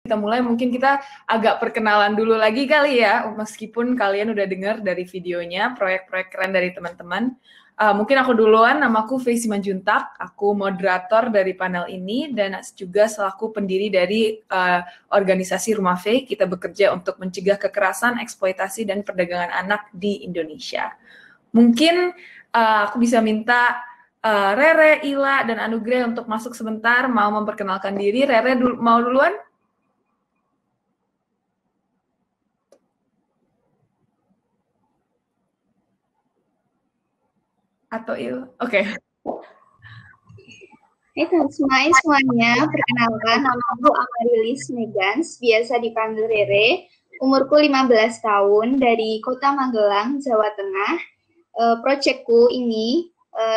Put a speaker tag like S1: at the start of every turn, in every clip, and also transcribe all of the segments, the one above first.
S1: kita mulai, mungkin kita agak perkenalan dulu lagi kali ya, meskipun kalian udah dengar dari videonya, proyek-proyek keren dari teman-teman. Mungkin aku duluan, namaku Faye Simanjuntak, aku moderator dari panel ini, dan juga selaku pendiri dari organisasi Rumah Faye. Kita bekerja untuk mencegah kekerasan, eksploitasi, dan perdagangan anak di Indonesia. Mungkin aku bisa minta Rere, Ila, dan Anugrah untuk masuk sebentar, mau memperkenalkan diri. Rere mau duluan? Atau Il? Oke.
S2: Hai semuanya, perkenalkan nama aku Amarilis Megans, biasa dipanggil Rere, umurku 15 tahun, dari Kota Magelang, Jawa Tengah. Proyekku ini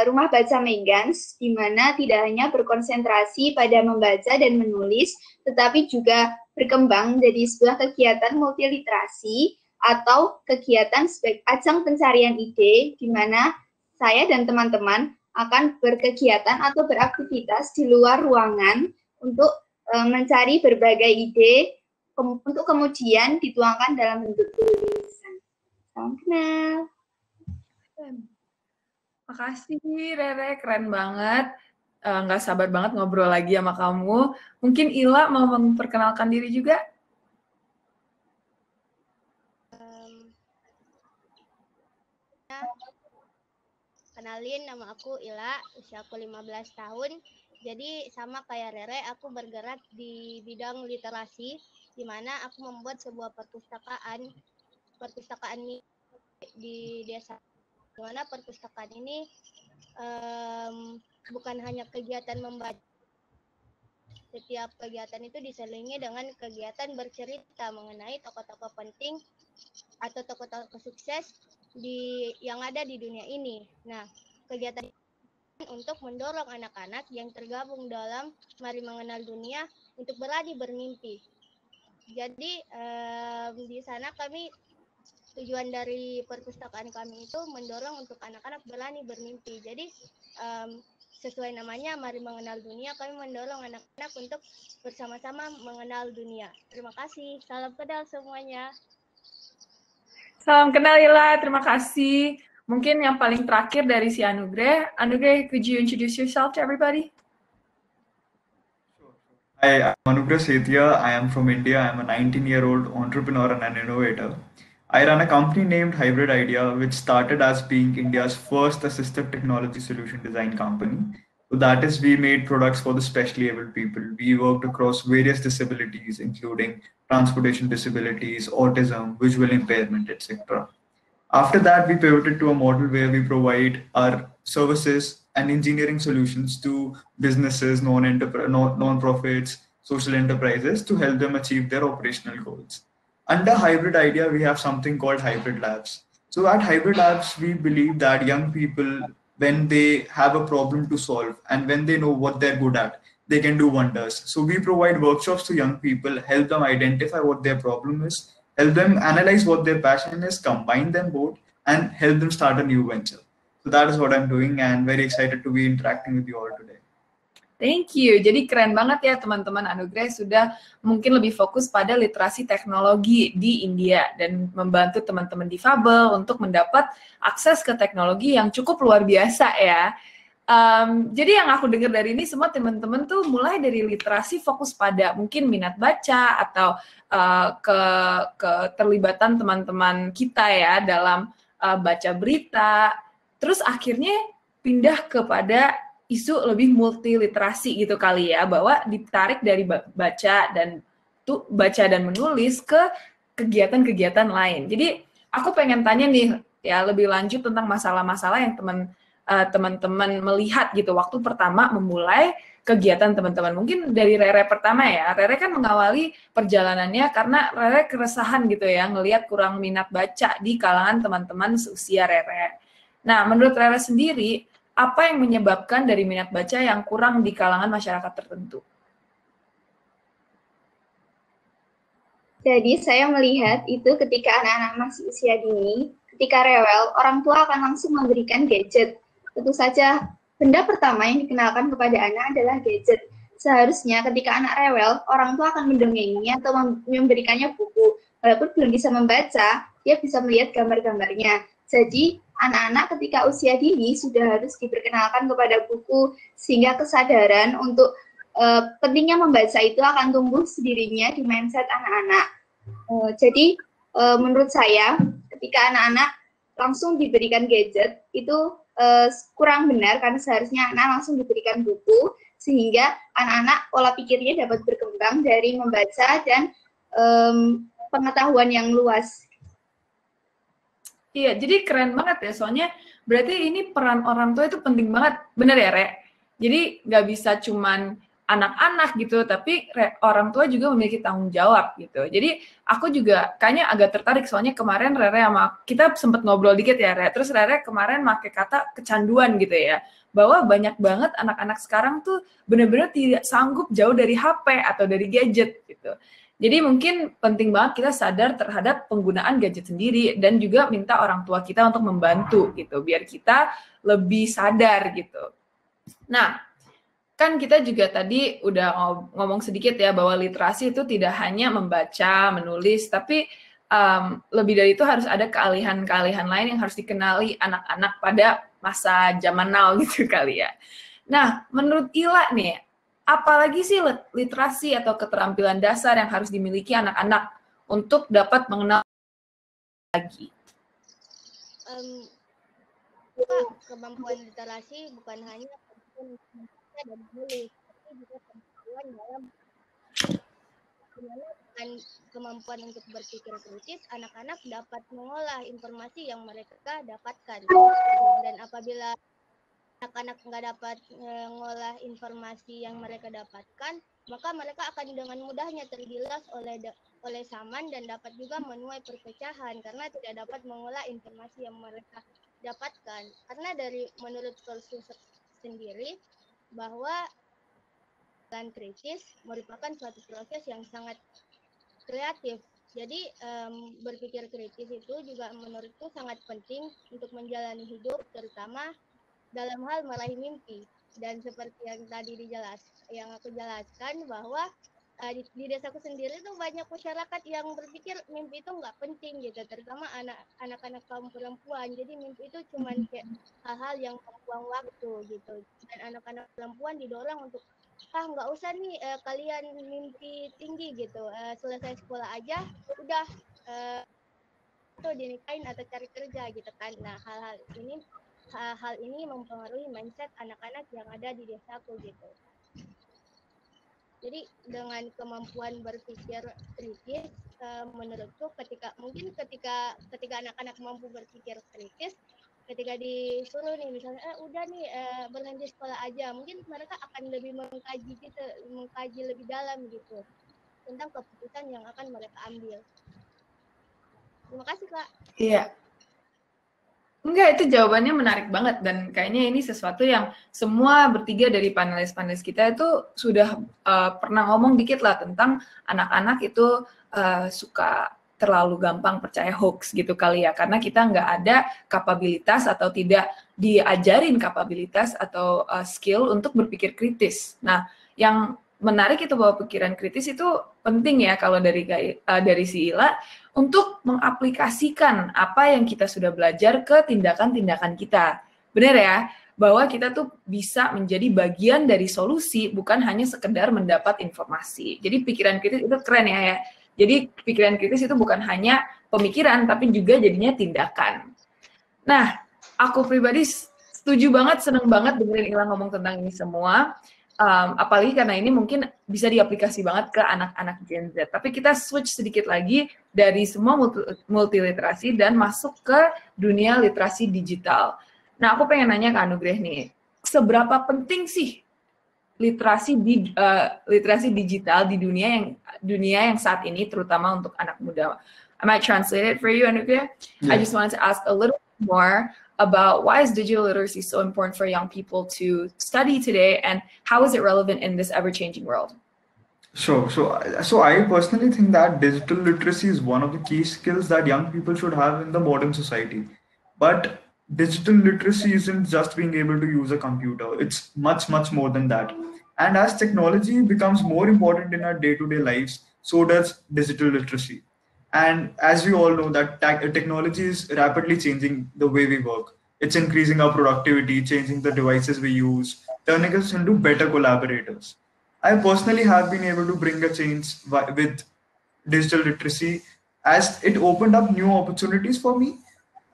S2: Rumah Baca Megans, di mana tidak hanya berkonsentrasi pada membaca dan menulis, tetapi juga berkembang menjadi sebuah kegiatan multiliterasi atau kegiatan sebagai ajang pencarian ide, di mana saya dan teman-teman akan berkegiatan atau beraktivitas di luar ruangan untuk mencari berbagai ide untuk kemudian dituangkan dalam bentuk tulisan. Salam kenal.
S1: Makasih Rere, keren banget. Nggak sabar banget ngobrol lagi sama kamu. Mungkin Ila mau memperkenalkan diri juga?
S3: Kenalin, nama aku Ila, usia aku 15 tahun. Jadi sama kayak Rere, aku bergerak di bidang literasi, di mana aku membuat sebuah perpustakaan di desa. Di mana perpustakaan ini bukan hanya kegiatan membaca. Setiap kegiatan itu diselingi dengan kegiatan bercerita mengenai tokoh-tokoh penting atau tokoh-tokoh sukses yang ada di dunia ini. Nah, kegiatan untuk mendorong anak-anak yang tergabung dalam Mari Mengenal Dunia untuk berani bermimpi. Jadi di sana tujuan dari perpustakaan kami itu mendorong untuk anak-anak berani bermimpi. Jadi sesuai namanya Mari Mengenal Dunia, kami mendorong anak-anak untuk bersama-sama mengenal dunia. Terima kasih. Salam kenal semuanya.
S1: Salam kenal Ila, terima kasih. Mungkin yang paling terakhir dari si Anugrah. Anugrah, could you introduce yourself to everybody?
S4: Hi, I'm Anugrah Sethia. I am from India. I'm a 19-year-old entrepreneur and an innovator. I run a company named Hybrid Idea, which started as being India's first assistive technology solution design company. So that is, we made products for the specially able people. We worked across various disabilities, including transportation disabilities, autism, visual impairment, etc. After that, we pivoted to a model where we provide our services and engineering solutions to businesses, non-profits, social enterprises to help them achieve their operational goals. Under Hybrid Idea, we have something called Hybrid Labs. So at Hybrid Labs, we believe that young people, when they have a problem to solve and when they know what they're good at, they can do wonders. So we provide workshops to young people, help them identify what their problem is, help them analyze what their passion is, combine them both, and help them start a new venture. So that is what I'm doing, and very excited to be interacting with you all today.
S1: Thank you. Jadi keren banget ya teman-teman Anugrah sudah mungkin lebih fokus pada literasi teknologi di India dan membantu teman-teman difabel untuk mendapat akses ke teknologi yang cukup luar biasa ya. Jadi yang aku dengar dari ini semua teman-teman tuh mulai dari literasi fokus pada mungkin minat baca atau keterlibatan teman-teman kita ya dalam baca berita, terus akhirnya pindah kepada isu lebih multiliterasi gitu kali ya, bahwa ditarik dari baca dan menulis ke kegiatan-kegiatan lain. Jadi aku pengen tanya nih ya lebih lanjut tentang masalah-masalah yang teman-teman melihat gitu waktu pertama memulai kegiatan teman-teman. Mungkin dari Rere pertama ya. Rere kan mengawali perjalanannya karena Rere keresahan gitu ya, ngelihat kurang minat baca di kalangan teman-teman seusia Rere. Nah, menurut Rere sendiri, apa yang menyebabkan dari minat baca yang kurang di kalangan masyarakat tertentu?
S2: Jadi saya melihat itu ketika anak-anak masih usia dini, ketika rewel, orang tua akan langsung memberikan gadget. Tentu saja, benda pertama yang dikenalkan kepada anak adalah gadget. seharusnya ketika anak rewel, orang tua akan mendongengnya atau memberikannya buku. Walaupun belum bisa membaca, dia bisa melihat gambar-gambarnya. Jadi, anak-anak ketika usia dini sudah harus diperkenalkan kepada buku, sehingga kesadaran untuk pentingnya membaca itu akan tumbuh sendirinya di mindset anak-anak. Jadi, menurut saya, ketika anak-anak langsung diberikan gadget, itu kurang benar, karena seharusnya anak langsung diberikan buku, sehingga anak-anak pola pikirnya dapat berkembang dari membaca dan pengetahuan yang luas.
S1: Iya, jadi keren banget ya, soalnya berarti ini peran orang tua itu penting banget, bener ya, Re? Jadi nggak bisa cuman anak-anak gitu, tapi orang tua juga memiliki tanggung jawab gitu. Jadi aku juga kayaknya agak tertarik, soalnya kemarin Rere sama kita sempat ngobrol dikit ya, Re. Terus Rere kemarin pakai kata kecanduan gitu ya, bahwa banyak banget anak-anak sekarang tuh benar-benar tidak sanggup jauh dari HP atau dari gadget gitu. Jadi mungkin penting banget kita sadar terhadap penggunaan gadget sendiri dan juga minta orang tua kita untuk membantu gitu, biar kita lebih sadar gitu. Nah, kan kita juga tadi udah ngomong sedikit ya bahwa literasi itu tidak hanya membaca, menulis, tapi lebih dari itu harus ada keahlian-keahlian lain yang harus dikenali anak-anak pada masa zaman now gitu kali ya. Nah, menurut Ila nih, apalagi sih literasi atau keterampilan dasar yang harus dimiliki anak-anak untuk dapat mengenal lagi?
S3: Kemampuan literasi bukan hanya membaca dan menulis, tapi juga kemampuan dalam kemampuan untuk berpikir kritis. Anak-anak dapat mengolah informasi yang mereka dapatkan, dan apabila anak-anak nggak dapat mengolah informasi yang mereka dapatkan, maka mereka akan dengan mudahnya tergilas oleh zaman dan dapat juga menuai perpecahan karena tidak dapat mengolah informasi yang mereka dapatkan. Karena menurut Tolstoy sendiri bahwa pikiran kritis merupakan suatu proses yang sangat kreatif. Jadi berpikir kritis itu juga menurutku sangat penting untuk menjalani hidup, terutama dalam hal meraih mimpi. Dan seperti yang tadi yang aku jelaskan bahwa di desaku sendiri tuh banyak masyarakat yang berpikir mimpi itu nggak penting gitu, terutama anak-anak kaum perempuan. Jadi mimpi itu cuma kayak hal-hal yang membuang waktu gitu. Dan anak-anak perempuan didorong untuk nggak usah nih kalian mimpi tinggi gitu, selesai sekolah aja udah tuh dinikahin atau cari kerja gitu kan. Nah hal ini mempengaruhi mindset anak-anak yang ada di desaku gitu. Jadi dengan kemampuan berpikir kritis, menurutku ketika anak-anak mampu berpikir kritis, ketika disuruh nih misalnya udah nih berhenti sekolah aja, mungkin mereka akan lebih mengkaji lebih dalam gitu tentang keputusan yang akan mereka ambil. Terima kasih, Kak.
S1: Iya. Enggak, itu jawabannya menarik banget dan kayaknya ini sesuatu yang semua bertiga dari panelis-panelis kita itu sudah pernah ngomong dikit lah tentang anak-anak itu suka terlalu gampang percaya hoax gitu kali ya, karena kita nggak ada kapabilitas atau tidak diajarin kapabilitas atau skill untuk berpikir kritis. Nah, yang menarik itu bahwa pikiran kritis itu penting ya kalau dari si Ila untuk mengaplikasikan apa yang kita sudah belajar ke tindakan-tindakan kita. Benar ya? Bahwa kita tuh bisa menjadi bagian dari solusi, bukan hanya sekedar mendapat informasi. Jadi pikiran kritis itu keren ya. Jadi pikiran kritis itu bukan hanya pemikiran, tapi juga jadinya tindakan. Nah, aku pribadi setuju banget, seneng banget dengerin Ila ngomong tentang ini semua. Apalagi karena ini mungkin bisa diaplikasi banget ke anak-anak Gen Z. Tapi kita switch sedikit lagi dari semua multiliterasi dan masuk ke dunia literasi digital. Nah, aku pengen nanya ke Anugrah nih, seberapa penting sih literasi digital di dunia yang saat ini, terutama untuk anak muda? I might translate it for you, Anugrah. Yeah. I just wanted to ask a little more about why is digital literacy so important for young people to study today, and how is it relevant in this ever-changing world?
S4: So I personally think that digital literacy is one of the key skills that young people should have in the modern society. But digital literacy isn't just being able to use a computer. It's much, much more than that. And as technology becomes more important in our day-to-day lives, so does digital literacy. And as we all know, that technology is rapidly changing the way we work. It's increasing our productivity, changing the devices we use, turning us into better collaborators. I personally have been able to bring a change with digital literacy, as it opened up new opportunities for me,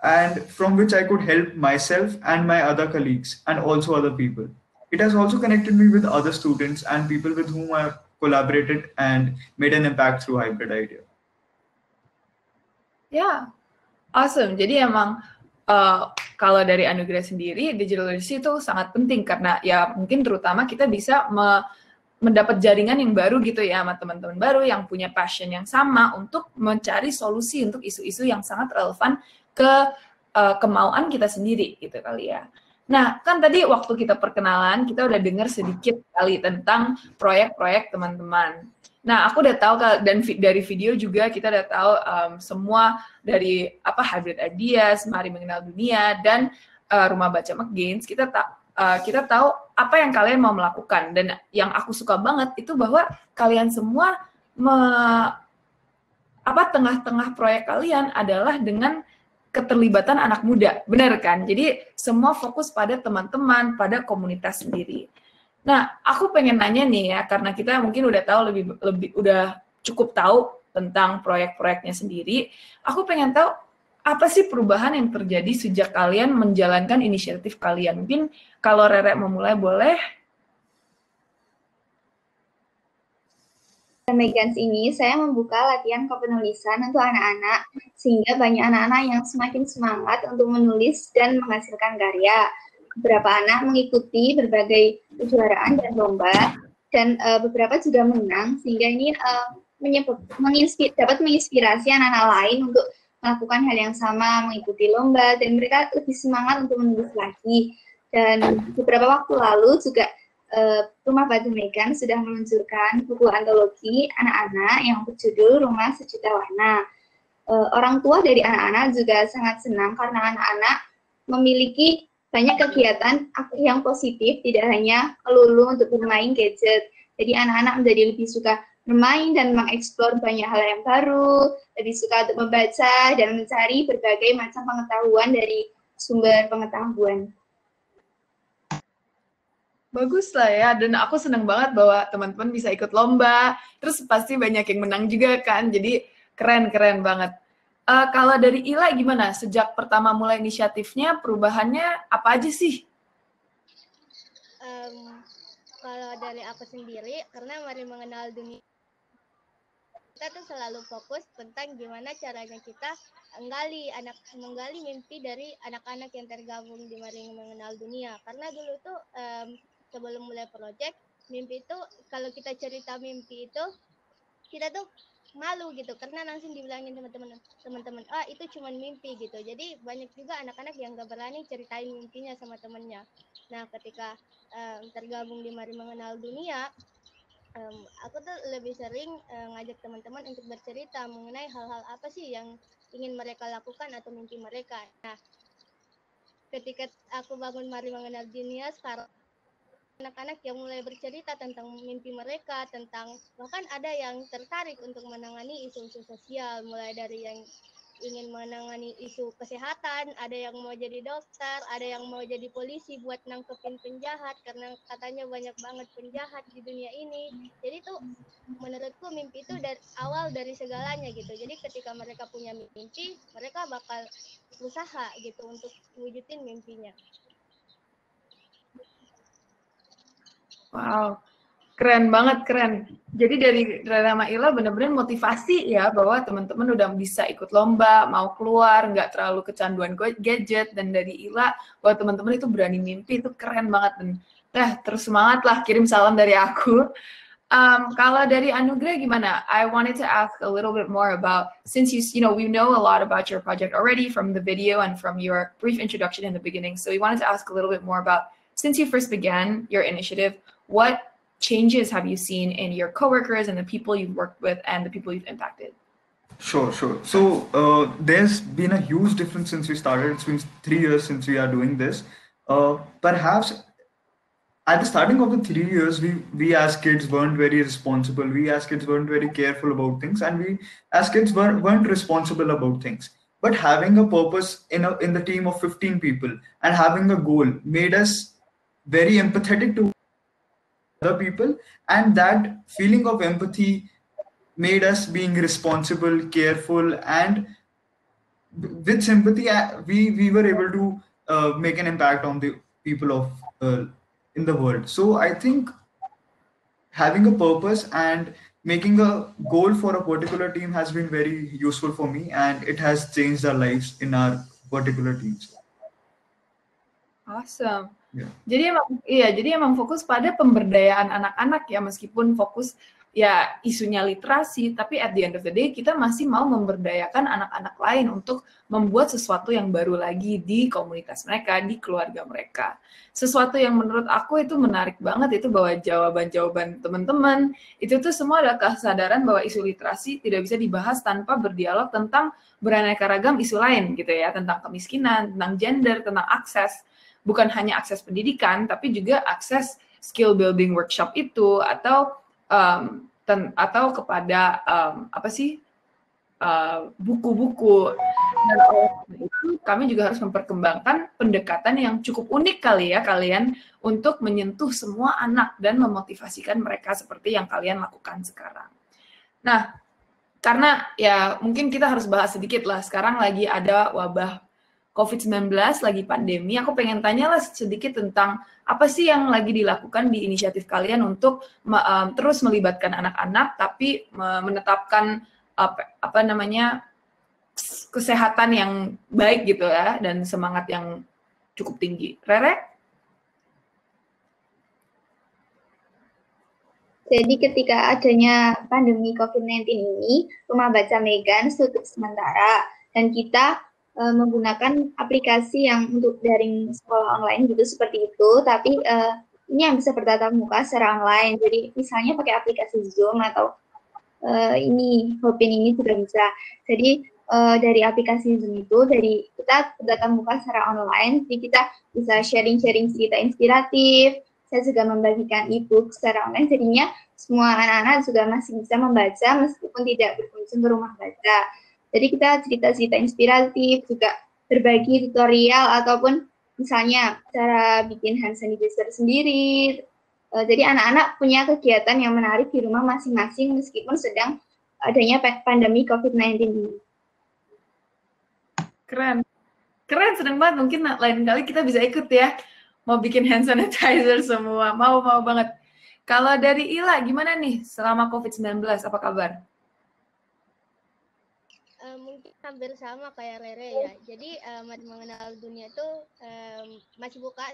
S4: and from which I could help myself and my other colleagues and also other people. It has also connected me with other students and people with whom I have collaborated and made an impact through Hybrid Idea.
S1: Ya, awesome. Jadi emang kalau dari Anugerah sendiri, digital literacy itu sangat penting karena ya mungkin terutama kita bisa mendapat jaringan yang baru gitu ya sama teman-teman baru yang punya passion yang sama untuk mencari solusi untuk isu-isu yang sangat relevan ke kemauan kita sendiri gitu kali ya. Nah, kan tadi waktu kita perkenalan, kita udah dengar sedikit kali tentang proyek-proyek teman-teman. Nah, aku udah tahu dan dari video juga kita udah tahu semua dari Hybrid Ideas, Mari Mengenal Dunia, dan Rumah Baca McGains, kita tahu apa yang kalian mau melakukan. Dan yang aku suka banget itu bahwa kalian semua tengah-tengah proyek kalian adalah dengan keterlibatan anak muda, benar kan? Jadi semua fokus pada teman-teman, pada komunitas sendiri. Nah, aku pengen nanya nih ya, karena kita mungkin udah tahu udah cukup tahu tentang proyek-proyeknya sendiri. Aku pengen tahu apa sih perubahan yang terjadi sejak kalian menjalankan inisiatif kalian? Mungkin kalau Rere memulai boleh?
S2: Megans ini saya membuka latihan kepenulisan untuk anak-anak sehingga banyak anak-anak yang semakin semangat untuk menulis dan menghasilkan karya. Beberapa anak mengikuti berbagai kejuaraan dan lomba dan beberapa juga menang sehingga ini dapat menginspirasi anak-anak lain untuk melakukan hal yang sama, mengikuti lomba dan mereka lebih semangat untuk menulis lagi. Dan beberapa waktu lalu juga Rumah Baca Megans sudah meluncurkan buku antologi anak-anak yang berjudul Rumah Sejuta Warna. Orang tua dari anak-anak juga sangat senang karena anak-anak memiliki banyak kegiatan yang positif, tidak hanya melulu untuk bermain gadget. Jadi anak-anak menjadi lebih suka bermain dan mengeksplor banyak hal yang baru, lebih suka untuk membaca dan mencari berbagai macam pengetahuan dari sumber pengetahuan.
S1: Bagus lah ya, dan aku senang banget bahwa teman-teman bisa ikut lomba, terus pasti banyak yang menang juga kan, jadi keren-keren banget. Kalau dari Ila gimana? Sejak pertama mulai inisiatifnya, perubahannya apa aja sih?
S3: Kalau dari aku sendiri, karena Mari Mengenal Dunia, kita tuh selalu fokus tentang gimana caranya kita menggali mimpi dari anak-anak yang tergabung di Mari Mengenal Dunia. Karena dulu tuh sebelum mulai project, mimpi itu kalau kita cerita mimpi itu kita tuh malu gitu karena langsung dibilangin teman-teman itu cuma mimpi gitu. Jadi banyak juga anak-anak yang gak berani ceritain mimpinya sama temennya. Nah, ketika tergabung di Mari Mengenal Dunia, aku tuh lebih sering ngajak teman-teman untuk bercerita mengenai hal-hal apa sih yang ingin mereka lakukan atau mimpi mereka. Nah, ketika aku bangun Mari Mengenal Dunia, sekarang anak-anak yang mulai bercerita tentang mimpi mereka, tentang bahkan ada yang tertarik untuk menangani isu-isu sosial, mulai dari yang ingin menangani isu kesehatan, ada yang mau jadi dokter, ada yang mau jadi polisi buat nangkepin penjahat karena katanya banyak banget penjahat di dunia ini. Jadi tuh menurutku mimpi itu dari segalanya gitu. Jadi ketika mereka punya mimpi, mereka bakal usaha gitu untuk wujudin mimpinya.
S1: Wow, keren banget, keren. Jadi dari Rama Ila benar-benar motivasi ya bahwa teman-teman udah bisa ikut lomba, mau keluar, nggak terlalu kecanduan gadget. Dan dari Ila bahwa teman-teman itu berani mimpi, itu keren banget. Dan terus semangat lah, kirim salam dari aku. Kalau dari Anugerah gimana? I wanted to ask a little bit more about, since we know a lot about your project already from the video and from your brief introduction in the beginning. So we wanted to ask a little bit more about, since you first began your initiative, what changes have you seen in your coworkers and the people you've worked with and the people you've impacted?
S4: Sure. So there's been a huge difference since we started. It's been 3 years since we are doing this. Perhaps at the starting of the 3 years, we as kids weren't very responsible. We as kids weren't very careful about things, and we as kids weren't responsible about things. But having a purpose in the team of 15 people and having a goal made us very empathetic to other people, and that feeling of empathy made us being responsible, careful, and with sympathy, we were able to make an impact on the people of in the world. So I think having a purpose and making a goal for a particular team has been very useful for me, and it has changed our lives in our particular teams.
S1: Awesome.
S4: Yeah.
S1: Jadi emang fokus pada pemberdayaan anak-anak ya, meskipun fokus ya isunya literasi, tapi at the end of the day kita masih mau memberdayakan anak-anak lain untuk membuat sesuatu yang baru lagi di komunitas mereka, di keluarga mereka. Sesuatu yang menurut aku itu menarik banget itu bahwa jawaban-jawaban teman-teman itu tuh semua adalah kesadaran bahwa isu literasi tidak bisa dibahas tanpa berdialog tentang beraneka ragam isu lain gitu ya, tentang kemiskinan, tentang gender, tentang akses. Bukan hanya akses pendidikan, tapi juga akses skill building workshop itu atau kepada buku-buku. Dan itu kami juga harus memperkembangkan pendekatan yang cukup unik kali ya kalian untuk menyentuh semua anak dan memotivasikan mereka seperti yang kalian lakukan sekarang. Nah, karena ya mungkin kita harus bahas sedikit lah, sekarang lagi ada wabah COVID-19, lagi pandemi, aku pengen tanya lah sedikit tentang apa sih yang lagi dilakukan di inisiatif kalian untuk terus melibatkan anak-anak, tapi menetapkan kesehatan yang baik gitu ya, dan semangat yang cukup tinggi. Rere?
S2: Jadi ketika adanya pandemi COVID-19 ini, Rumah Baca Megans tutup sementara, dan kita menggunakan aplikasi yang untuk daring sekolah online gitu seperti itu, tapi ini yang bisa bertatap muka secara online. Jadi misalnya pakai aplikasi Zoom atau ini Hopin ini juga bisa. Jadi dari aplikasi Zoom itu, dari kita bertatap muka secara online, jadi kita bisa sharing-sharing cerita inspiratif. Saya juga membagikan e-book secara online, jadinya semua anak-anak juga masih bisa membaca meskipun tidak berkunjung ke rumah baca. Jadi kita cerita-cerita inspiratif, juga berbagi tutorial ataupun misalnya cara bikin hand sanitizer sendiri. Jadi anak-anak punya kegiatan yang menarik di rumah masing-masing meskipun sedang adanya pandemi COVID-19 ini.
S1: Keren. Keren, seneng banget. Mungkin lain kali kita bisa ikut ya. Mau bikin hand sanitizer semua. Mau banget. Kalau dari Ila, gimana nih selama COVID-19? Apa kabar?
S3: Mungkin hampir sama kayak Rere ya. Jadi Mari Mengenal Dunia itu masih buka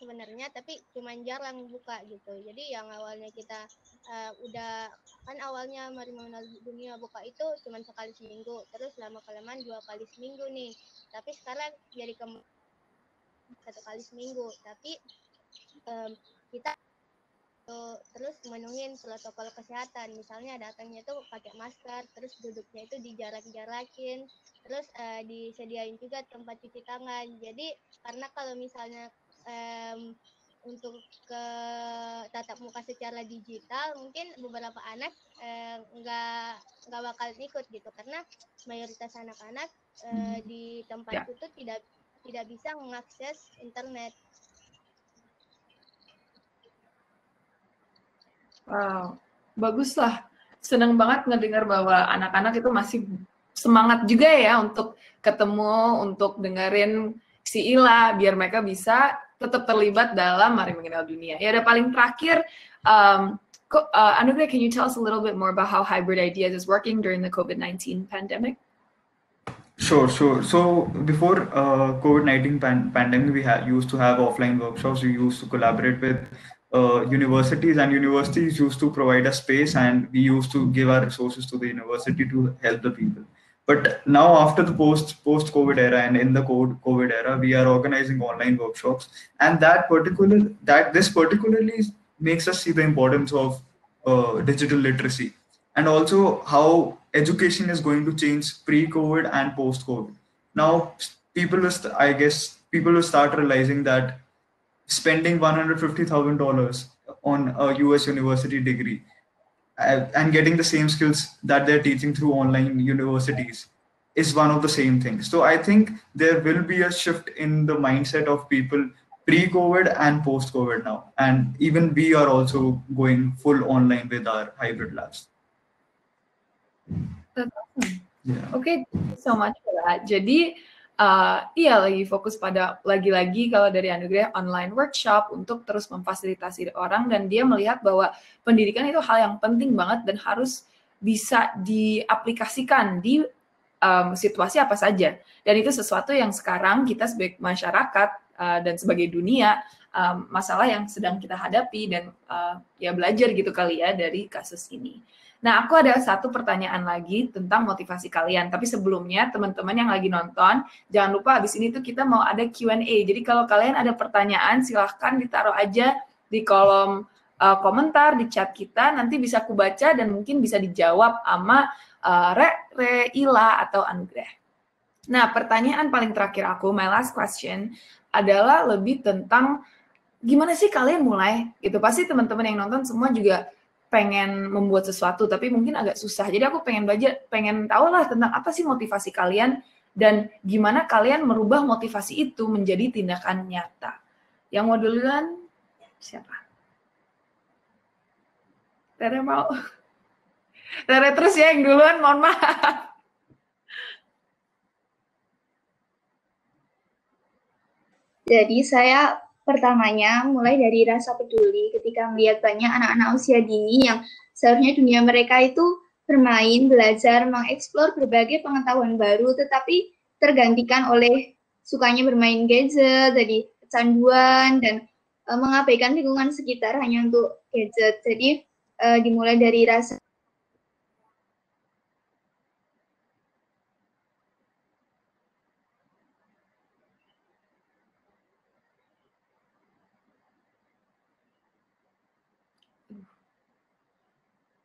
S3: sebenarnya, tapi cuma jarang buka gitu. Jadi yang awalnya kita awalnya Mari Mengenal Dunia buka itu cuma sekali seminggu, terus lama-kelamaan 2 kali seminggu nih. Tapi sekarang jadi 1 kali seminggu. Tapi kita terus memenuhi protokol kesehatan, misalnya datangnya tuh pakai masker, terus duduknya itu dijarak-jarakin, terus disediain juga tempat cuci tangan. Jadi karena kalau misalnya untuk ke tatap muka secara digital, mungkin beberapa anak nggak bakal ikut gitu, karena mayoritas anak-anak di tempat itu tidak bisa mengakses internet.
S1: Wow, bagus lah. Senang banget ngedengar bahwa anak-anak itu masih semangat juga ya untuk ketemu, untuk dengerin si Ila, biar mereka bisa tetap terlibat dalam Mari Mengenal Dunia. Ya, udah paling terakhir, Anugrah, can you tell us a little bit more about how Hybrid Ideas is working during the COVID-19 pandemic?
S4: Sure. So before COVID-19 pandemic, we used to have offline workshops. We used to collaborate with universities, and universities used to provide a space, and we used to give our resources to the university to help the people. But now, after the post-COVID era and in the COVID era, we are organizing online workshops, and this particularly makes us see the importance of digital literacy, and also how education is going to change pre-COVID and post-COVID. Now, people will start realizing that spending $150,000 on a US university degree and getting the same skills that they're teaching through online universities is one of the same things. So I think there will be a shift in the mindset of people pre-COVID and post-COVID now. And even we are also going full online with our hybrid labs.
S1: That's awesome.
S4: Yeah.
S1: Oke, thank you so much for that. Jadi, iya lagi fokus pada lagi-lagi kalau dari Anugerah online workshop untuk terus memfasilitasi orang dan dia melihat bahwa pendidikan itu hal yang penting banget dan harus bisa diaplikasikan di situasi apa saja. Dan itu sesuatu yang sekarang kita sebagai masyarakat dan sebagai dunia masalah yang sedang kita hadapi dan ya belajar gitu kali ya dari kasus ini. Nah, aku ada satu pertanyaan lagi tentang motivasi kalian. Tapi sebelumnya, teman-teman yang lagi nonton, jangan lupa abis ini tuh kita mau ada Q&A. Jadi kalau kalian ada pertanyaan, silahkan ditaruh aja di kolom komentar, di chat kita. Nanti bisa aku baca dan mungkin bisa dijawab sama Re, Ila, atau Anugerah. Nah, pertanyaan paling terakhir aku, my last question, adalah lebih tentang gimana sih kalian mulai? Gitu. Pasti teman-teman yang nonton semua juga pengen membuat sesuatu, tapi mungkin agak susah. Jadi aku pengen belajar, pengen tahu lah tentang apa sih motivasi kalian dan gimana kalian merubah motivasi itu menjadi tindakan nyata. Yang mau duluan siapa? Rere mau? Rere terus ya yang duluan, mohon maaf.
S2: Jadi saya pertamanya mulai dari rasa peduli ketika melihat banyak anak-anak usia dini yang seharusnya dunia mereka itu bermain, belajar, mengeksplor berbagai pengetahuan baru, tetapi tergantikan oleh sukanya bermain gadget, jadi kecanduan, dan mengabaikan lingkungan sekitar hanya untuk gadget. Jadi dimulai dari rasa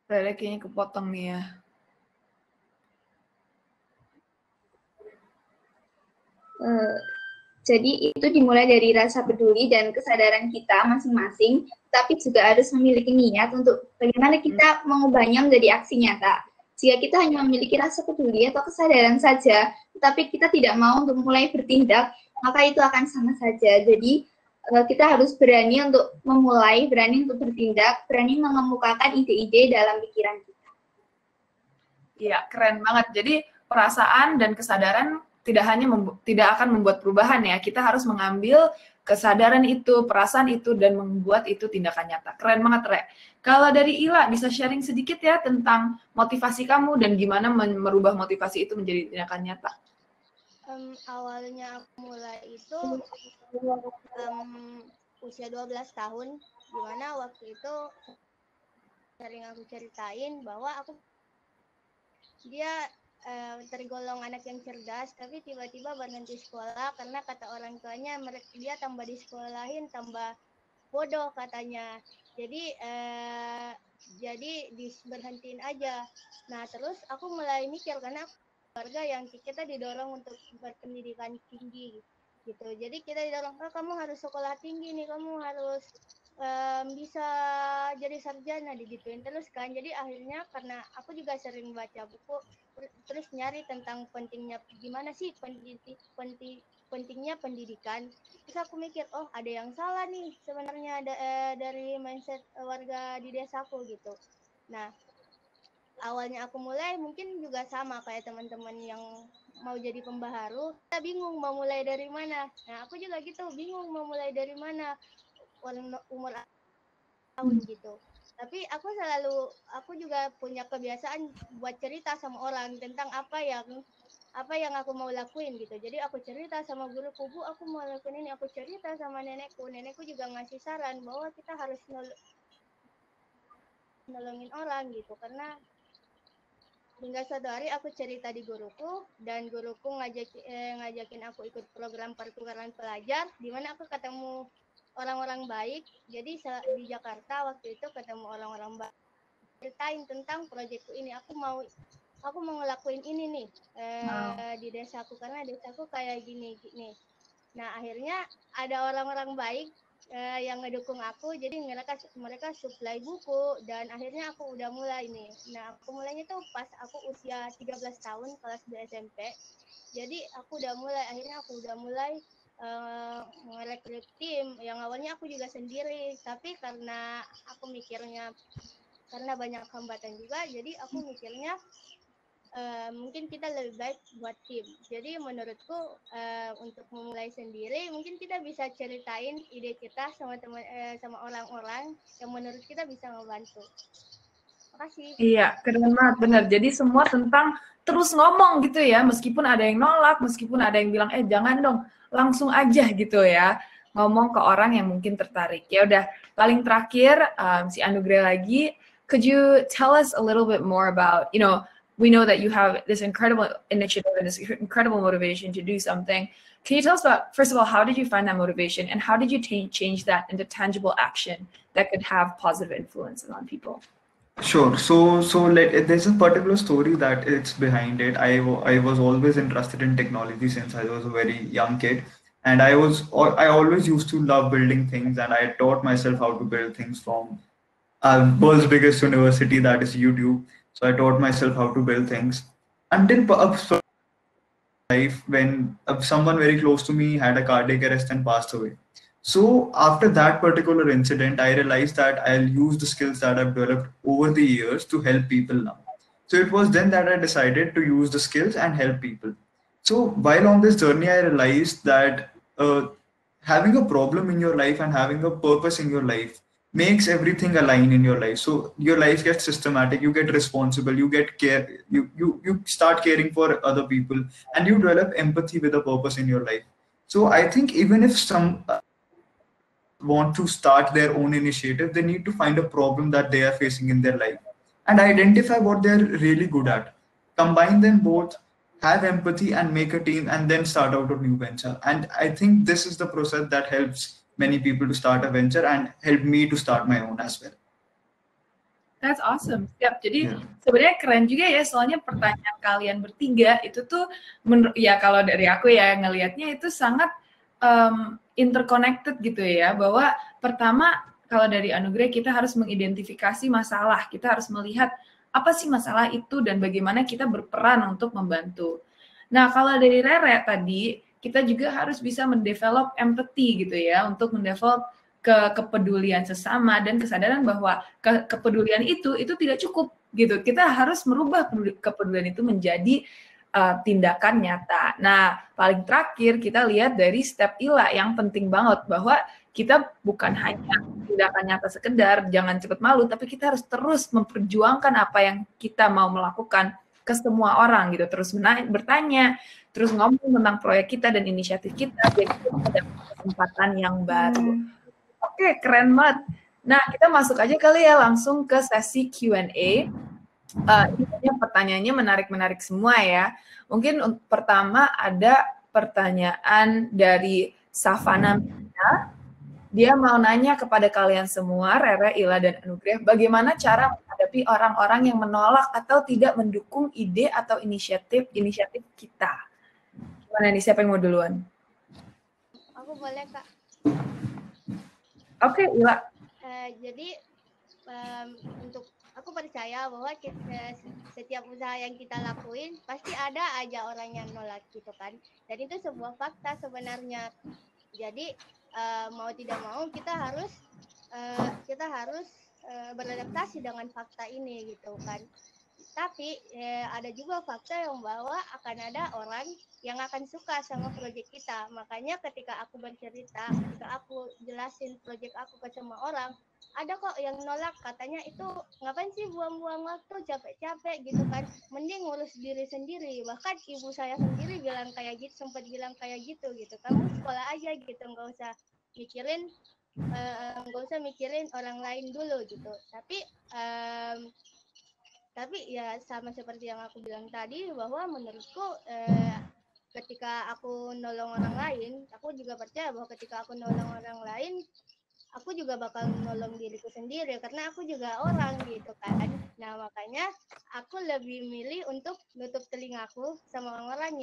S1: Rere kayaknya kepotong nih ya.
S2: Jadi itu dimulai dari rasa peduli dan kesadaran kita masing-masing, tapi juga harus memiliki niat untuk bagaimana kita mengubahnya menjadi aksi nyata. Jika kita hanya memiliki rasa peduli atau kesadaran saja, tetapi kita tidak mau untuk mulai bertindak, maka itu akan sama saja. Jadi kita harus berani untuk memulai, berani untuk bertindak, berani mengemukakan ide-ide dalam pikiran kita.
S1: Iya, keren banget. Jadi perasaan dan kesadaran tidak akan membuat perubahan ya. Kita harus mengambil kesadaran itu, perasaan itu, dan membuat itu tindakan nyata. Keren banget, Re. Kalau dari Ila, bisa sharing sedikit ya tentang motivasi kamu dan gimana merubah motivasi itu menjadi tindakan nyata.
S3: Awalnya aku mulai itu usia 12 tahun, dimana waktu itu sering aku ceritain bahwa dia tergolong anak yang cerdas, tapi tiba-tiba berhenti sekolah karena kata orang tuanya dia tambah disekolahin tambah bodoh katanya. Jadi berhentiin aja. Nah terus aku mulai mikir karena keluarga yang kita didorong untuk berpendidikan tinggi gitu. Jadi kita didorong, kamu harus sekolah tinggi nih, kamu harus bisa jadi sarjana digituin terus kan. Jadi akhirnya karena aku juga sering baca buku terus nyari tentang pentingnya gimana sih pentingnya pendidikan. Terus aku mikir, oh ada yang salah nih sebenarnya dari mindset warga di desaku gitu. Nah awalnya aku mulai mungkin juga sama kayak teman-teman yang mau jadi pembaharu, kita bingung mau mulai dari mana. Nah aku juga gitu, bingung mau mulai dari mana, umur tahun gitu. Tapi aku juga punya kebiasaan buat cerita sama orang tentang apa yang aku mau lakuin gitu. Jadi aku cerita sama guruku, Bu, aku mau lakuin ini. Aku cerita sama nenekku juga ngasih saran bahwa kita harus nolongin orang gitu. Karena hingga suatu hari aku cerita di guruku dan guruku ngajakin aku ikut program pertukaran pelajar, di mana aku ketemu orang-orang baik. Jadi di Jakarta waktu itu ketemu orang-orang baik, ceritain tentang proyekku ini. Aku mau ngelakuin ini nih di desaku karena desaku kayak gini. Nah akhirnya ada orang-orang baik yang ngedukung aku, jadi mereka supply buku dan akhirnya aku udah mulai nih. Nah, aku mulainya tuh pas aku usia 13 tahun kelas 2 SMP. Jadi akhirnya aku udah mulai ngerekrut tim. Yang awalnya aku juga sendiri, tapi karena aku mikirnya karena banyak hambatan juga, jadi aku mikirnya mungkin kita lebih baik buat tim. Jadi menurutku untuk memulai sendiri, mungkin kita bisa ceritain ide kita sama teman sama orang-orang yang menurut kita bisa membantu. Makasih.
S1: Iya, keren banget, benar. Jadi semua tentang terus ngomong gitu ya, meskipun ada yang nolak, meskipun ada yang bilang, jangan dong, langsung aja gitu ya, ngomong ke orang yang mungkin tertarik. Ya udah, paling terakhir si Anugrah lagi, could you tell us a little bit more about, we know that you have this incredible initiative and this incredible motivation to do something. Can you tell us about, first of all, how did you find that motivation and how did you change that into tangible action that could have positive influence on people?
S4: Sure. There's a particular story that it's behind it. I was always interested in technology since I was a very young kid, and I always used to love building things, and I taught myself how to build things from world's biggest university, that is YouTube. So I taught myself how to build things until life when someone very close to me had a cardiac arrest and passed away. So after that particular incident, I realized that I'll use the skills that I've developed over the years to help people now. So it was then that I decided to use the skills and help people. So while on this journey, I realized that having a problem in your life and having a purpose in your life makes everything align in your life. So your life gets systematic, you get responsible, you get care, you start caring for other people, and you develop empathy with a purpose in your life. So I think even if some want to start their own initiative, they need to find a problem that they are facing in their life and identify what they're really good at. Combine them both, have empathy, and make a team, and then start out a new venture. And I think this is the process that helps many people to start a venture and helped me to start my own as well.
S1: That's awesome. Yap, jadi sebenarnya keren juga ya, soalnya pertanyaan kalian bertiga itu tuh, ya kalau dari aku ya ngelihatnya itu sangat interconnected gitu ya, bahwa pertama kalau dari Anugrah kita harus mengidentifikasi masalah, kita harus melihat apa sih masalah itu dan bagaimana kita berperan untuk membantu. Nah kalau dari Rere tadi, kita juga harus bisa mendevelop empathy gitu ya, untuk mendevelop kepedulian sesama dan kesadaran bahwa kepedulian itu tidak cukup gitu. Kita harus merubah kepedulian itu menjadi tindakan nyata. Nah, paling terakhir kita lihat dari step Ila yang penting banget, bahwa kita bukan hanya tindakan nyata sekedar, jangan cepat malu, tapi kita harus terus memperjuangkan apa yang kita mau melakukan ke semua orang gitu, terus bertanya, terus ngomong tentang proyek kita dan inisiatif kita, jadi kita ada kesempatan yang baru. Oke, keren banget. Nah, kita masuk aja kali ya langsung ke sesi Q&A. Ini pertanyaannya menarik-menarik semua ya. Mungkin pertama ada pertanyaan dari Savana Mina. Dia mau nanya kepada kalian semua, Rere, Ila, dan Anugrah, bagaimana cara menghadapi orang-orang yang menolak atau tidak mendukung ide atau inisiatif kita? Gimana nih, siapa yang mau duluan?
S3: Aku boleh, Kak.
S1: Oke, Ila.
S3: Jadi untuk aku percaya bahwa setiap usaha yang kita lakuin pasti ada aja orang yang nolak gitu kan. Dan itu sebuah fakta sebenarnya. Jadi mau tidak mau kita harus beradaptasi dengan fakta ini gitu kan. Tapi ada juga fakta yang bahwa akan ada orang yang akan suka sama proyek kita. Makanya ketika aku bercerita, ketika aku jelasin proyek aku ke semua orang, ada kok yang nolak, katanya itu ngapain sih buang-buang waktu, capek-capek gitu kan, mending ngurus diri sendiri. Bahkan ibu saya sendiri bilang kayak gitu, sempat bilang kayak gitu, kamu sekolah aja gitu, nggak usah mikirin orang lain dulu gitu. Tapi ya sama seperti yang aku bilang tadi, bahwa menurutku ketika aku nolong orang lain, aku juga percaya bahwa ketika aku nolong orang lain, aku juga bakal nolong diriku sendiri, karena aku juga orang gitu kan. Nah makanya aku lebih milih untuk nutup telingaku sama orang-orang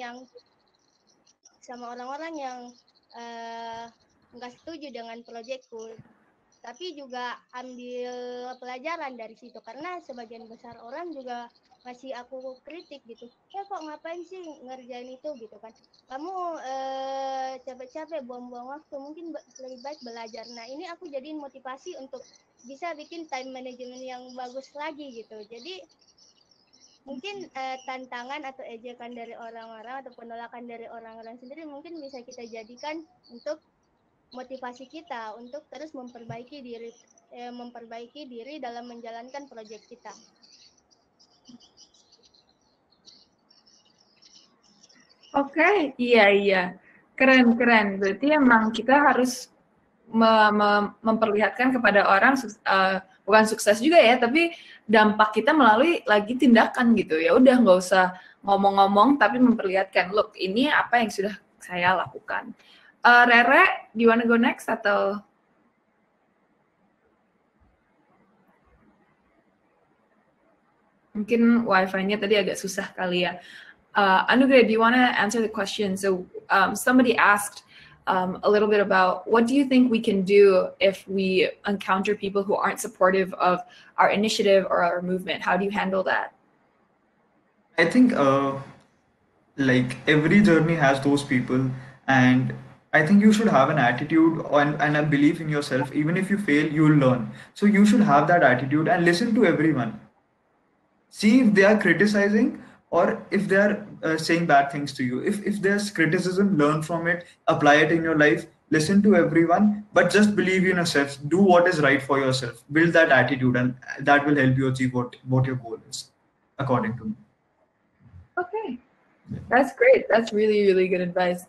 S3: yang nggak setuju dengan proyekku, tapi juga ambil pelajaran dari situ karena sebagian besar orang juga ngasih aku kritik gitu, kok ngapain sih ngerjain itu gitu kan, kamu capek-capek buang-buang waktu, mungkin lebih baik belajar. Nah ini aku jadiin motivasi untuk bisa bikin time management yang bagus lagi gitu. Jadi mungkin tantangan atau ejekan dari orang-orang atau penolakan dari orang-orang sendiri mungkin bisa kita jadikan untuk motivasi kita untuk terus memperbaiki diri dalam menjalankan proyek kita.
S1: Oke, iya. Keren. Berarti emang kita harus memperlihatkan kepada orang bukan sukses juga ya, tapi dampak kita melalui lagi tindakan gitu. Ya udah nggak usah ngomong-ngomong, tapi memperlihatkan, look ini apa yang sudah saya lakukan. Rere, do you wanna go next atau? Mungkin wifi-nya tadi agak susah kali ya. Anugrah, do you wanna answer the question? So somebody asked a little bit about what do you think we can do if we encounter people who aren't supportive of our initiative or our movement? How do you handle that?
S4: I think like every journey has those people, and I think you should have an attitude and a belief in yourself. Even if you fail, you'll learn. So you should have that attitude and listen to everyone. See if they are criticizing or if they are saying bad things to you. If there's criticism, learn from it, apply it in your life, listen to everyone, but just believe in yourself. Do what is right for yourself. Build that attitude, and that will help you achieve what your goal is, according to me.
S1: Okay, that's great. That's really good advice.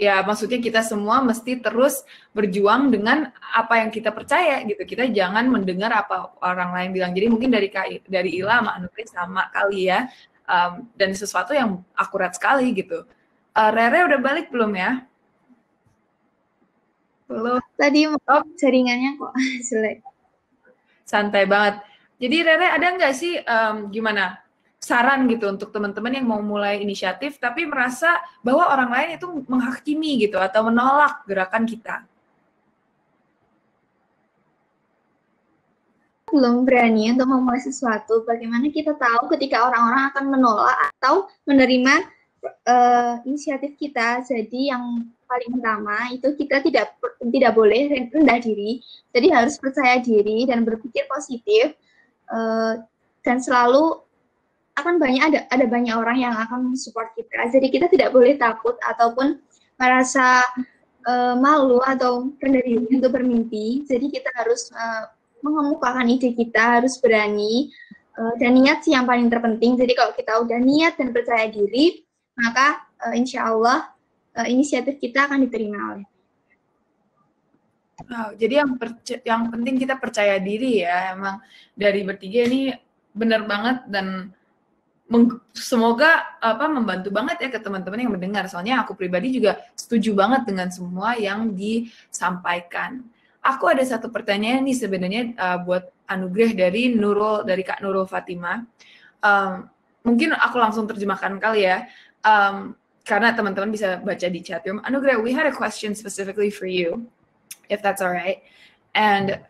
S1: Ya, maksudnya kita semua mesti terus berjuang dengan apa yang kita percaya gitu. Kita jangan mendengar apa orang lain bilang. Jadi mungkin dari Ila sama Anugrah sama kali ya. Dan sesuatu yang akurat sekali gitu. Rere udah balik belum ya? Belum.
S2: Tadi jaringannya kok jelek.
S1: Santai banget. Jadi Rere ada nggak sih gimana saran gitu untuk teman-teman yang mau mulai inisiatif tapi merasa bahwa orang lain itu menghakimi gitu atau menolak gerakan kita?
S2: Belum berani untuk memulai sesuatu, bagaimana kita tahu ketika orang-orang akan menolak atau menerima inisiatif kita? Jadi yang paling utama itu kita tidak boleh rendah diri, jadi harus percaya diri dan berpikir positif, dan selalu akan ada banyak orang yang akan support kita. Jadi kita tidak boleh takut ataupun merasa malu atau rendah diri untuk bermimpi. Jadi kita harus mengemukakan ide kita, harus berani, dan niat sih yang paling terpenting. Jadi kalau kita udah niat dan percaya diri, maka insya Allah inisiatif kita akan diterima oleh.
S1: Wow, jadi yang penting kita percaya diri ya. Emang dari bertiga ini benar banget dan semoga membantu banget ya ke teman-teman yang mendengar. Soalnya aku pribadi juga setuju banget dengan semua yang disampaikan. Aku ada satu pertanyaan nih sebenarnya buat Anugrah dari Kak Nurul Fatimah. Mungkin aku langsung terjemahkan kali ya, karena teman-teman bisa baca di chat room. Anugrah, we had a question specifically for you, if that's all right. And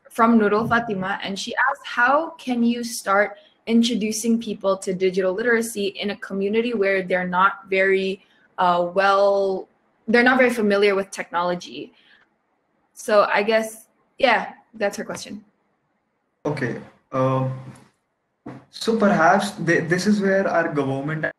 S1: from Nurul Fatimah, and she asked, how can you start introducing people to digital literacy in a community where they're not very they're not very familiar with technology? So I guess, yeah, that's her question.
S4: Okay. So perhaps this is where our government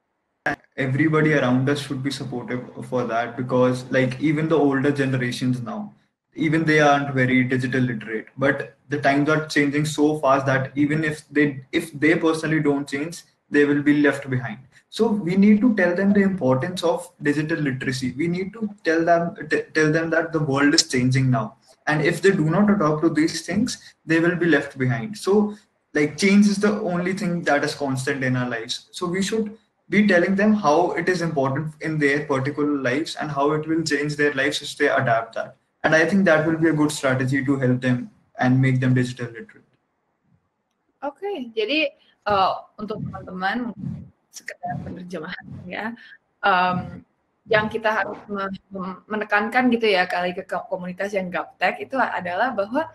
S4: and everybody around us should be supportive for that, because like even the older generations now, even they aren't very digital literate, but the times are changing so fast that even if they personally don't change, they will be left behind. So we need to tell them the importance of digital literacy. We need to tell them that the world is changing now, and if they do not adopt to these things, they will be left behind. So like change is the only thing that is constant in our lives. So we should be telling them how it is important in their particular lives and how it will change their lives if they adapt that. And I think that will be a good strategy to help them and make them digital literate.
S1: Oke, jadi untuk teman-teman sekedar penerjemahan ya, yang kita harus menekankan gitu ya kali ke komunitas yang gaptek itu adalah bahwa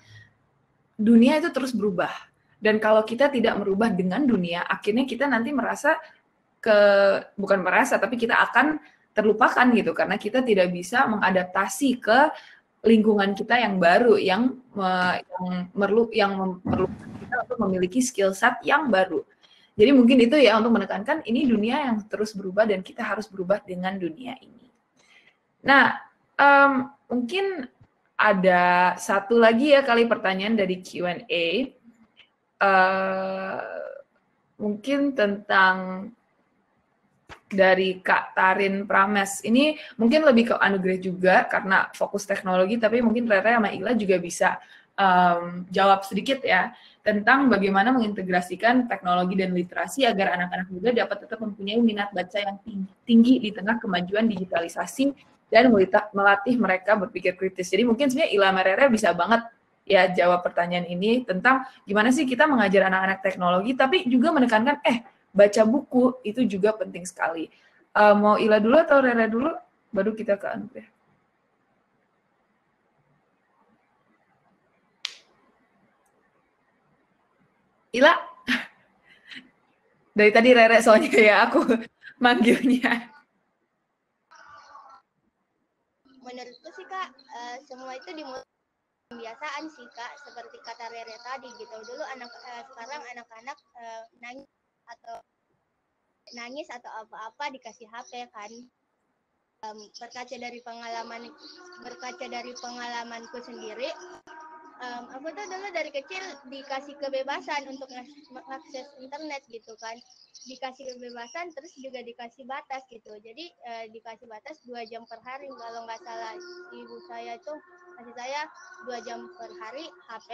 S1: dunia itu terus berubah. Dan kalau kita tidak merubah dengan dunia, akhirnya kita nanti bukan merasa, tapi kita akan terlupakan gitu, karena kita tidak bisa mengadaptasi ke lingkungan kita yang baru, yang memerlukan kita untuk memiliki skill set yang baru. Jadi mungkin itu ya untuk menekankan ini dunia yang terus berubah dan kita harus berubah dengan dunia ini. Nah, mungkin ada satu lagi ya kali pertanyaan dari Q&A. Mungkin tentang dari Kak Tarin Prames. Ini mungkin lebih ke Anugrah juga karena fokus teknologi, tapi mungkin Rere sama Ila juga bisa jawab sedikit ya tentang bagaimana mengintegrasikan teknologi dan literasi agar anak-anak muda dapat tetap mempunyai minat baca yang tinggi di tengah kemajuan digitalisasi dan melatih mereka berpikir kritis. Jadi mungkin sebenarnya Ila sama Rere bisa banget ya jawab pertanyaan ini tentang gimana sih kita mengajar anak-anak teknologi tapi juga menekankan baca buku itu juga penting sekali. Mau Ila dulu atau Rere dulu baru kita ke Anugrah. Ila dari tadi Rere soalnya kayak aku manggilnya.
S3: Menurutku sih Kak, semua itu dimulai kebiasaan sih Kak, seperti kata Rere tadi gitu. Dulu sekarang anak-anak nangis atau apa-apa dikasih HP kan. Berkaca dari pengalamanku sendiri, aku tuh dulu dari kecil dikasih kebebasan untuk mengakses internet gitu kan, dikasih kebebasan terus juga dikasih batas gitu. Jadi dikasih batas 2 jam per hari kalau nggak salah, ibu saya itu kasih saya 2 jam per hari HP,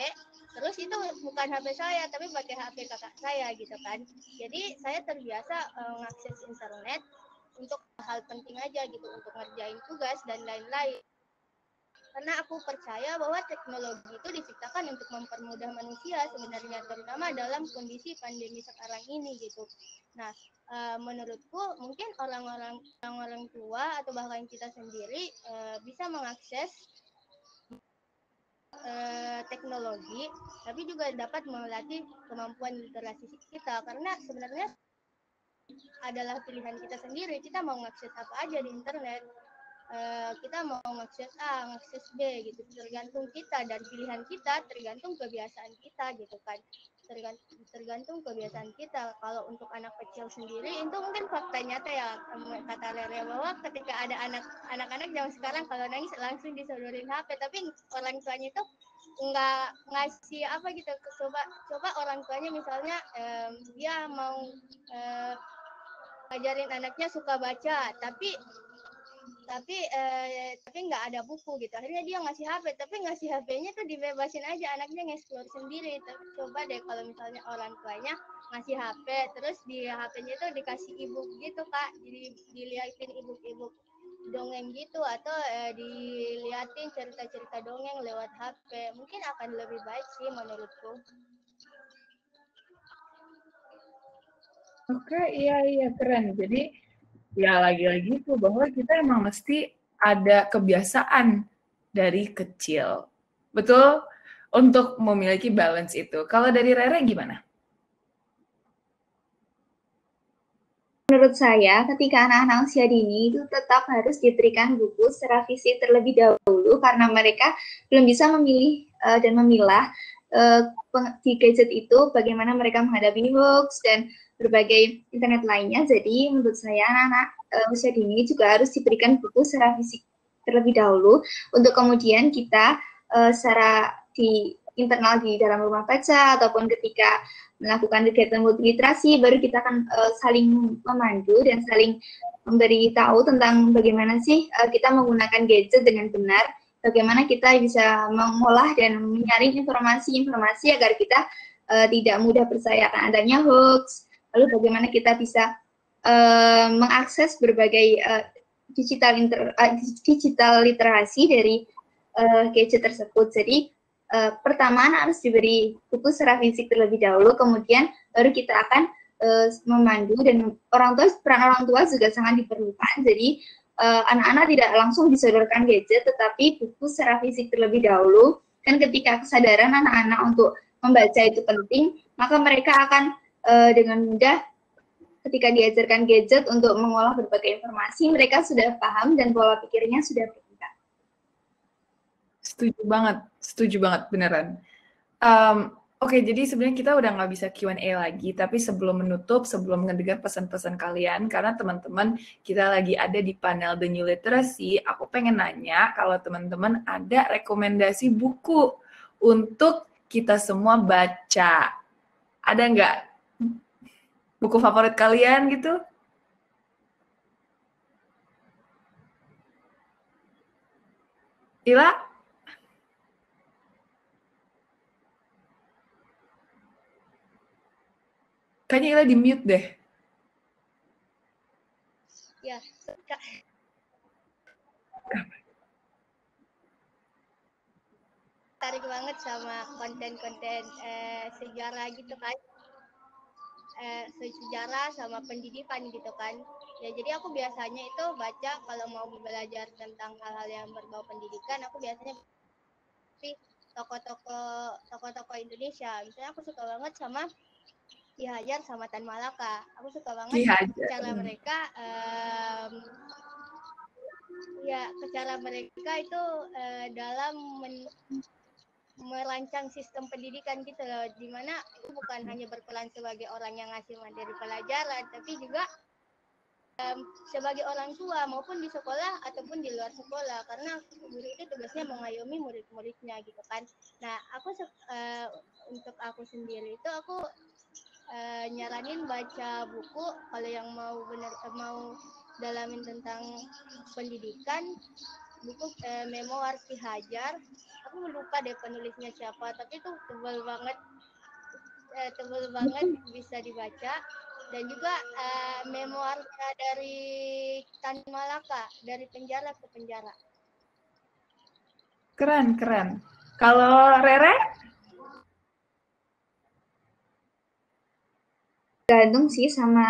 S3: terus itu bukan HP saya tapi pakai HP kakak saya gitu kan. Jadi saya terbiasa mengakses internet untuk hal penting aja gitu, untuk ngerjain tugas dan lain-lain. Karena aku percaya bahwa teknologi itu diciptakan untuk mempermudah manusia sebenarnya, terutama dalam kondisi pandemi sekarang ini gitu. Nah, menurutku mungkin orang-orang tua atau bahkan kita sendiri bisa mengakses teknologi, tapi juga dapat melatih kemampuan literasi kita, karena sebenarnya adalah pilihan kita sendiri. Kita mau mengakses apa aja di internet. Kita mau mengakses A, mengakses B gitu, tergantung kita dan pilihan kita, tergantung kebiasaan kita gitu kan, tergantung kebiasaan kita. Kalau untuk anak kecil sendiri itu mungkin fakta nyata ya, kata Rere, bahwa ketika ada anak-anak zaman sekarang kalau nangis langsung disodorin HP, tapi orang tuanya itu nggak ngasih apa gitu. Coba orang tuanya misalnya dia mau ngajarin anaknya suka baca, tapi nggak ada buku gitu. Akhirnya dia ngasih HP, tapi ngasih HP-nya tuh dibebasin aja, anaknya nge-explore sendiri. Tapi coba deh kalau misalnya orang tuanya ngasih HP, terus di HP-nya tuh dikasih ebook gitu Kak, jadi diliatin ebook dongeng gitu, atau diliatin cerita-cerita dongeng lewat HP, mungkin akan lebih baik sih menurutku.
S1: Oke, iya keren. Jadi ya lagi-lagi tuh bahwa kita emang mesti ada kebiasaan dari kecil. Betul? Untuk memiliki balance itu. Kalau dari Rere gimana?
S2: Menurut saya, ketika anak-anak usia dini itu tetap harus diberikan buku secara fisik terlebih dahulu, karena mereka belum bisa memilih dan memilah di gadget itu bagaimana mereka menghadapi hoax dan berbagai internet lainnya. Jadi menurut saya anak-anak usia dini juga harus diberikan buku secara fisik terlebih dahulu, untuk kemudian kita secara di internal di dalam rumah baca ataupun ketika melakukan kegiatan multiliterasi, baru kita akan saling memandu dan saling memberi tahu tentang bagaimana sih kita menggunakan gadget dengan benar, bagaimana kita bisa mengolah dan menyaring informasi-informasi agar kita tidak mudah percaya akan adanya hoax, lalu bagaimana kita bisa mengakses berbagai digital literasi dari gadget tersebut. Jadi pertama harus diberi buku secara fisik terlebih dahulu, kemudian baru kita akan memandu, dan peran orang tua juga sangat diperlukan. Jadi anak-anak tidak langsung disodorkan gadget, tetapi buku secara fisik terlebih dahulu. Dan ketika kesadaran anak-anak untuk membaca itu penting, maka mereka akan dengan mudah ketika diajarkan gadget untuk mengolah berbagai informasi, mereka sudah paham dan pola pikirnya sudah berubah.
S1: Setuju banget beneran. Oke, jadi sebenarnya kita udah nggak bisa Q&A lagi, tapi sebelum menutup, sebelum mendengar pesan-pesan kalian, karena teman-teman kita lagi ada di panel The New Literacy, aku pengen nanya kalau teman-teman ada rekomendasi buku untuk kita semua baca. Ada nggak buku favorit kalian gitu? Ila? Kayaknya Ila di mute deh.
S3: Ya, tarik banget sama konten-konten sejarah gitu kan. Sejarah sama pendidikan gitu kan. Ya, jadi aku biasanya itu baca kalau mau belajar tentang hal-hal yang berbau pendidikan, aku biasanya tokoh-tokoh Indonesia. Misalnya aku suka banget sama Ki Hajar sama Tan Malaka. Aku suka banget cara mereka cara mereka itu dalam merancang sistem pendidikan gitu loh, dimana itu bukan hanya berperan sebagai orang yang ngasih materi pelajaran, tapi juga sebagai orang tua maupun di sekolah ataupun di luar sekolah, karena guru itu tugasnya mengayomi murid-muridnya gitu kan. Nah, aku untuk aku sendiri itu aku nyaranin baca buku kalau yang mau dalamin tentang pendidikan, buku Memoir Ki Hajar. Aku lupa deh penulisnya siapa, tapi itu tebal banget bisa dibaca. Dan juga memoirnya dari Tan Malaka, dari penjara ke penjara.
S1: Keren. Kalau Rere?
S2: Tergantung sih sama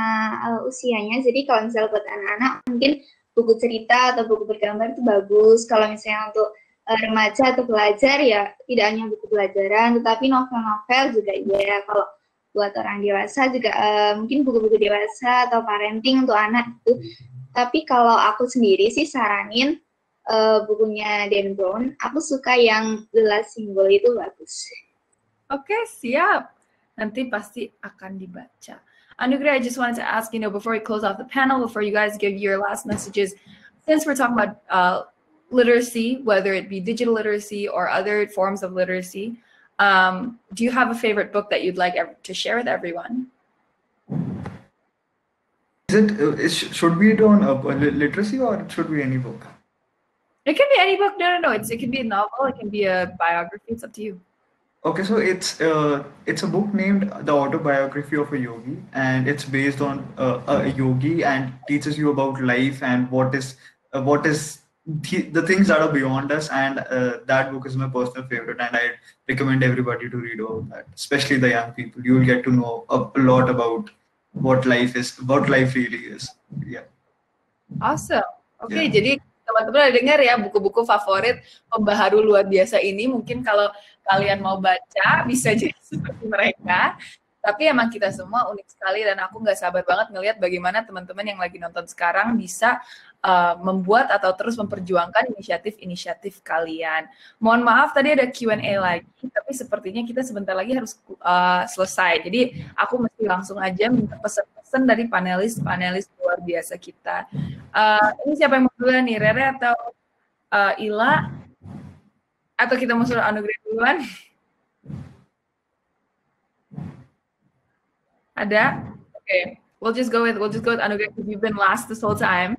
S2: usianya. Jadi kalau misalnya buat anak-anak mungkin buku cerita atau buku bergambar itu bagus. Kalau misalnya untuk remaja atau pelajar ya tidak hanya buku pelajaran, tetapi novel-novel juga ya. Kalau buat orang dewasa juga mungkin buku-buku dewasa atau parenting untuk anak itu. Tapi kalau aku sendiri sih saranin bukunya Dan Brown. Aku suka yang The Last Symbol, itu bagus.
S1: Oke, siap. Nanti pasti akan dibaca. Anugrah, I just wanted to ask, before we close off the panel, before you guys give your last messages, since we're talking about literacy, whether it be digital literacy or other forms of literacy, do you have a favorite book that you'd like to share with everyone?
S4: Should we do on literacy, or it should be any book?
S1: It can be any book. No. It can be a novel. It can be a biography. It's up to you.
S4: Okay, so it's a book named The Autobiography of a Yogi, and it's based on a yogi and teaches you about life and what is the things that are beyond us. And that book is my personal favorite, and I recommend everybody to read about that, especially the young people. You will get to know a lot about what life really is. Yeah.
S1: Awesome. Okay, jadi teman-teman ada dengar ya buku-buku favorit pembaharu luar biasa ini. Mungkin kalau kalian mau baca bisa jadi seperti mereka. Tapi emang kita semua unik sekali, dan aku nggak sabar banget ngelihat bagaimana teman-teman yang lagi nonton sekarang bisa membuat atau terus memperjuangkan inisiatif-inisiatif kalian. Mohon maaf tadi ada Q&A lagi, tapi sepertinya kita sebentar lagi harus selesai. Jadi aku mesti langsung aja minta pesan-pesan dari panelis luar biasa kita. Ini siapa yang mau duluan nih, Rere atau Ila? Atau kita mau suruh Anugrah duluan? Ada? Okay, we'll just go with Anugrah because you've been last this whole time.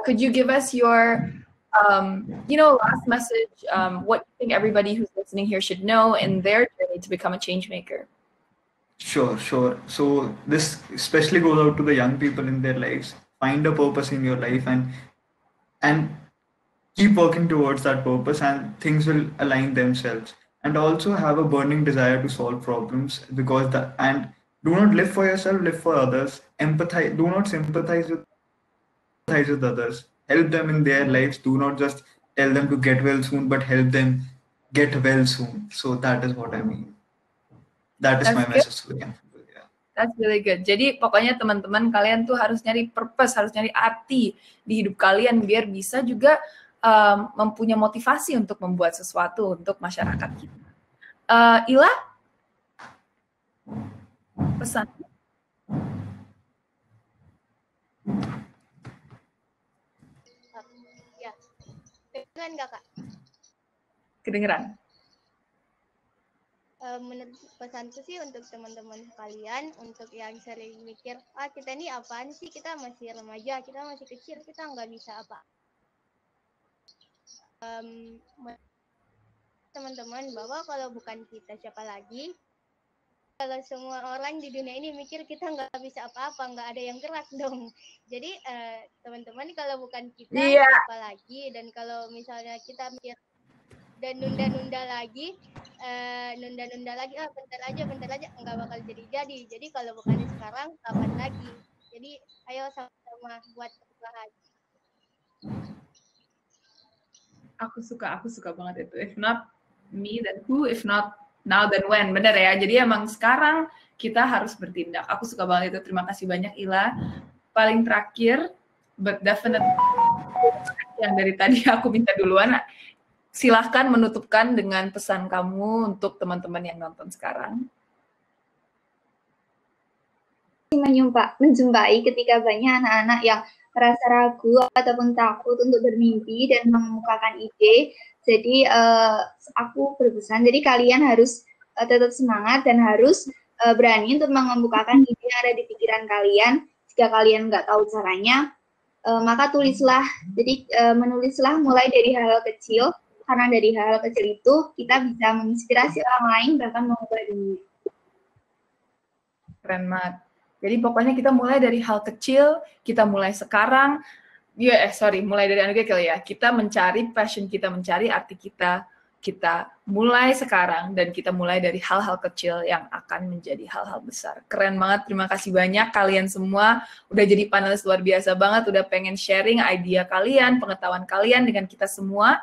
S1: Could you give us your, last message? What you think everybody who's listening here should know in their journey to become a change maker?
S4: Sure. So this especially goes out to the young people in their lives. Find a purpose in your life and keep working towards that purpose, and things will align themselves. And also have a burning desire to solve problems, and do not live for yourself, live for others. Empathize. Do not sympathize with others. help them in their lives. Do not just tell them to get well soon, but help them get well soon. So that is what I mean. That is my message to the young people. Yeah.
S1: That's really good. Jadi pokoknya teman-teman kalian tuh harus nyari purpose, harus nyari arti di hidup kalian biar bisa juga mempunyai motivasi untuk membuat sesuatu untuk masyarakat kita. Ila, pesan.
S3: Ya, kedengeran nggak Kak?
S1: Kedengeran.
S3: Menurut pesanku sih untuk teman-teman kalian, untuk yang sering mikir, kita ini apaan sih, kita masih remaja, kita masih kecil, kita nggak bisa apa. Teman-teman, bahwa kalau bukan kita siapa lagi, kalau semua orang di dunia ini mikir kita nggak bisa apa-apa, nggak ada yang gerak dong. Jadi teman-teman, kalau bukan kita siapa lagi, dan kalau misalnya kita mikir dan nunda-nunda lagi, bentar aja, nggak bakal jadi. Jadi kalau bukan sekarang, kapan lagi? Jadi ayo sama-sama buat perubahan.
S1: Aku suka banget itu. If not me, then who? If not now, then when? Bener ya. Jadi emang sekarang kita harus bertindak. Aku suka banget itu. Terima kasih banyak Ila. Paling terakhir, but definitely yang dari tadi aku minta duluan. Silahkan menutupkan dengan pesan kamu untuk teman-teman yang nonton sekarang.
S2: Menjumpai ketika banyak anak-anak yang merasa ragu ataupun takut untuk bermimpi dan mengemukakan ide. Jadi aku berpesan, jadi kalian harus tetap semangat dan harus berani untuk mengemukakan ide yang ada di pikiran kalian. Jika kalian nggak tahu caranya, maka tulislah. Jadi menulislah mulai dari hal-hal kecil. Karena dari hal kecil itu kita bisa menginspirasi orang lain bahkan mengubah dunia.
S1: Keren banget. Jadi pokoknya kita mulai dari hal kecil, kita mulai sekarang. Mulai dari anugerah kali ya. Kita mencari passion kita, mencari arti kita mulai sekarang dan kita mulai dari hal-hal kecil yang akan menjadi hal-hal besar. Keren banget. Terima kasih banyak kalian semua udah jadi panelis luar biasa banget, udah pengen sharing idea kalian, pengetahuan kalian dengan kita semua.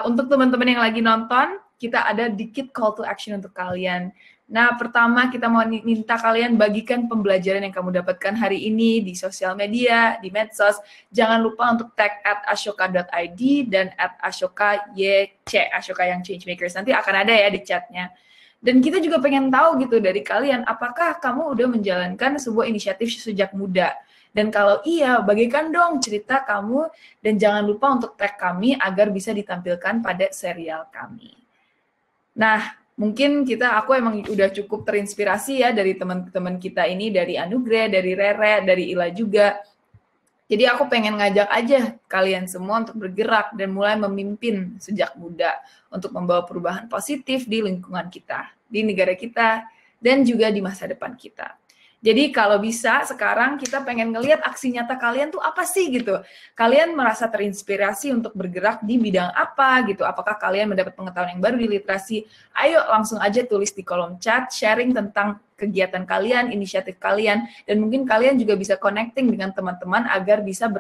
S1: Untuk teman-teman yang lagi nonton, kita ada dikit call to action untuk kalian. Nah, pertama kita mau minta kalian bagikan pembelajaran yang kamu dapatkan hari ini di sosial media, di medsos. Jangan lupa untuk tag @ashoka.id dan @ashoka.yc, Ashoka yang Changemakers. Nanti akan ada ya di chatnya. Dan kita juga pengen tahu gitu dari kalian, apakah kamu udah menjalankan sebuah inisiatif sejak muda? Dan kalau iya, bagikan dong cerita kamu dan jangan lupa untuk tag kami agar bisa ditampilkan pada serial kami. Nah, mungkin aku emang udah cukup terinspirasi ya dari teman-teman kita ini, dari Anugrah, dari Rere, dari Ila juga. Jadi aku pengen ngajak aja kalian semua untuk bergerak dan mulai memimpin sejak muda untuk membawa perubahan positif di lingkungan kita, di negara kita, dan juga di masa depan kita. Jadi kalau bisa sekarang kita pengen ngelihat aksi nyata kalian tuh apa sih gitu. Kalian merasa terinspirasi untuk bergerak di bidang apa gitu. Apakah kalian mendapat pengetahuan yang baru di literasi? Ayo langsung aja tulis di kolom chat, sharing tentang kegiatan kalian, inisiatif kalian, dan mungkin kalian juga bisa connecting dengan teman-teman agar bisa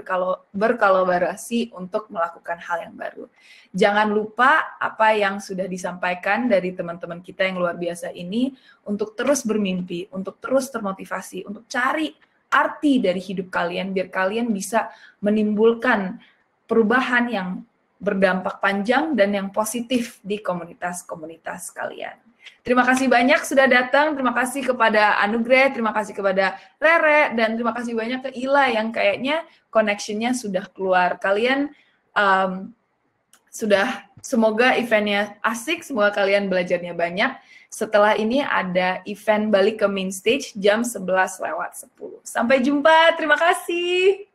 S1: berkolaborasi untuk melakukan hal yang baru. Jangan lupa apa yang sudah disampaikan dari teman-teman kita yang luar biasa ini untuk terus bermimpi, untuk terus termotivasi, untuk cari arti dari hidup kalian biar kalian bisa menimbulkan perubahan yang berdampak panjang dan yang positif di komunitas-komunitas kalian. Terima kasih banyak sudah datang, terima kasih kepada Anugrah, terima kasih kepada Rere, dan terima kasih banyak ke Ila yang kayaknya connection-nya sudah keluar. Kalian semoga eventnya asik, semoga kalian belajarnya banyak. Setelah ini ada event balik ke main stage jam 11:10. Sampai jumpa, terima kasih.